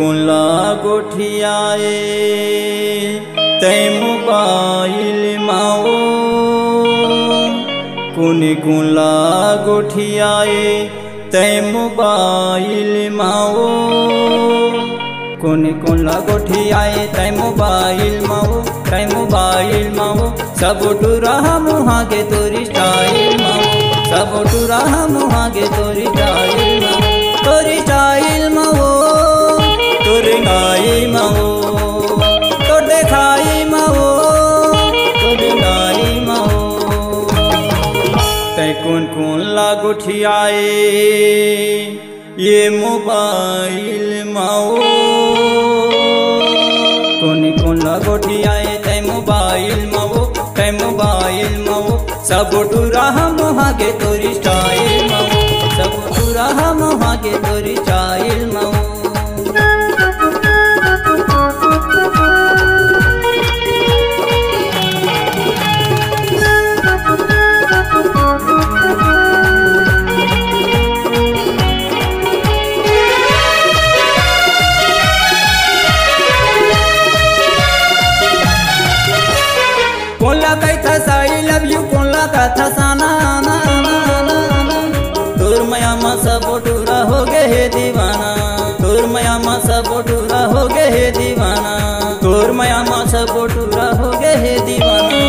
कुला गोठियाए तै मोबाइल माओ कुला गोठियाए तै मोबाइल माओ कुला गोठियाए तै मोबाइल माओ सब टूरा मुहा के तोरी स्टाइल माओ सब टूरा मुहा के तोरी स्टाइल माओ तोरी गाई माओ तोर देखाई माओ तोरी गाई माओ तै कौन लागोठियाए ये मोबाइल माओ कौन लागोठियाए तै मोबाइल माओ सब टूरा मुहा के तोरी स्टाइल माओ सब टूरा मुहा के तोरी स्टाइल माओ कोला कैथा साई लव यू कोला कथा साना तोर मया मा सब टूरा हो गए हे दीवाना तोर मया मा सब टूरा हो गए हे दीवाना तोर मया मा सब टूरा हो गए हे दीवाना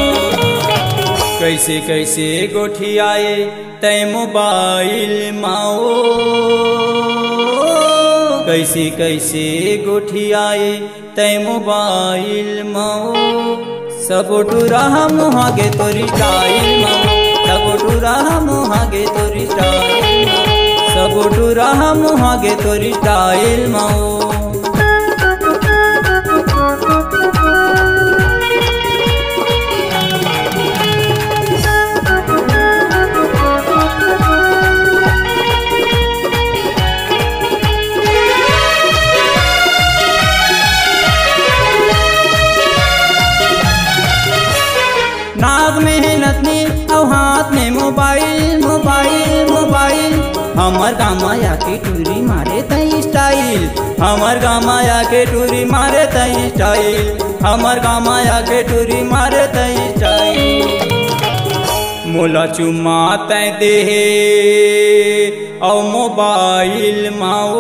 कैसे कैसे गोठियाए तै मोबाइल माओ कैसे कैसे गोठियाए तै मोबाइल माओ सब टूरा मुहा के तोरी स्टाइल माओ सब टूरा मुहा के तोरी स्टाइल सब टूरा मुहा के तोरी स्टाइल माओ नाक में है नथनी और हाथ में मोबाइल हमर गामाया के टूरी मारे तई स्टाइल हमर गामाया के टूरी मारे तई स्टाइल हमर गामाया के टूरी मारे तई स्टाइल मोला चुमा तै दे औ मोबाइल माओ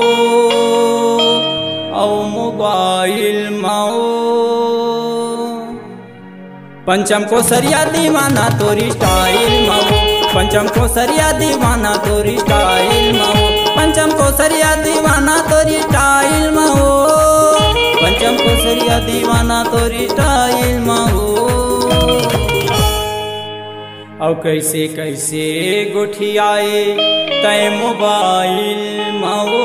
पंचम को सरिया दीवाना तोरी स्टाइल माओ पंचम को सरिया दीवाना तोरी स्टाइल माओ पंचम को सरिया दीवाना तोरी स्टाइल माओ पंचम को सरिया दीवाना तोरी स्टाइल माओ और कैसे कैसे गोठियाए तै मोबाइल माओ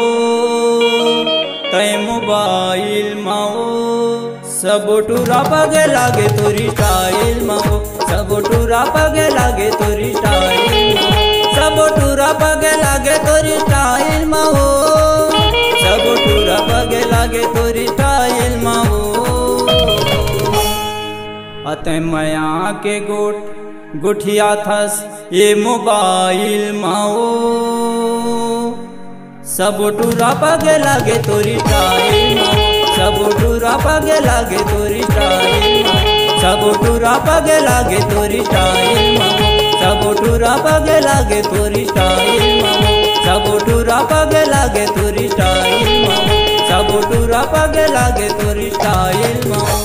सब टूरा पगे लागे तोरी स्टाइल माओ सब टूरा पगे लागे तोरी स्टाइल सब टूरा पगे लागे तोरी स्टाइल माओ सब टूरा पगे लागे तोरी स्टाइल माओ अतः मया के गोठिया थस ये मोबाइल माओ सब टूरा पगे लागे तोरी स्टाइल माओ सब टूरा पगे लागे तोरी स्टाइल सब टूरा पगे लागे तोरी स्टाइल सब टूरा पगे लागे तोरी स्टाइल सब टूरा पगे लागे तोरी स्टाइल सब टूरा पगे लागे तोरी स्टाइल।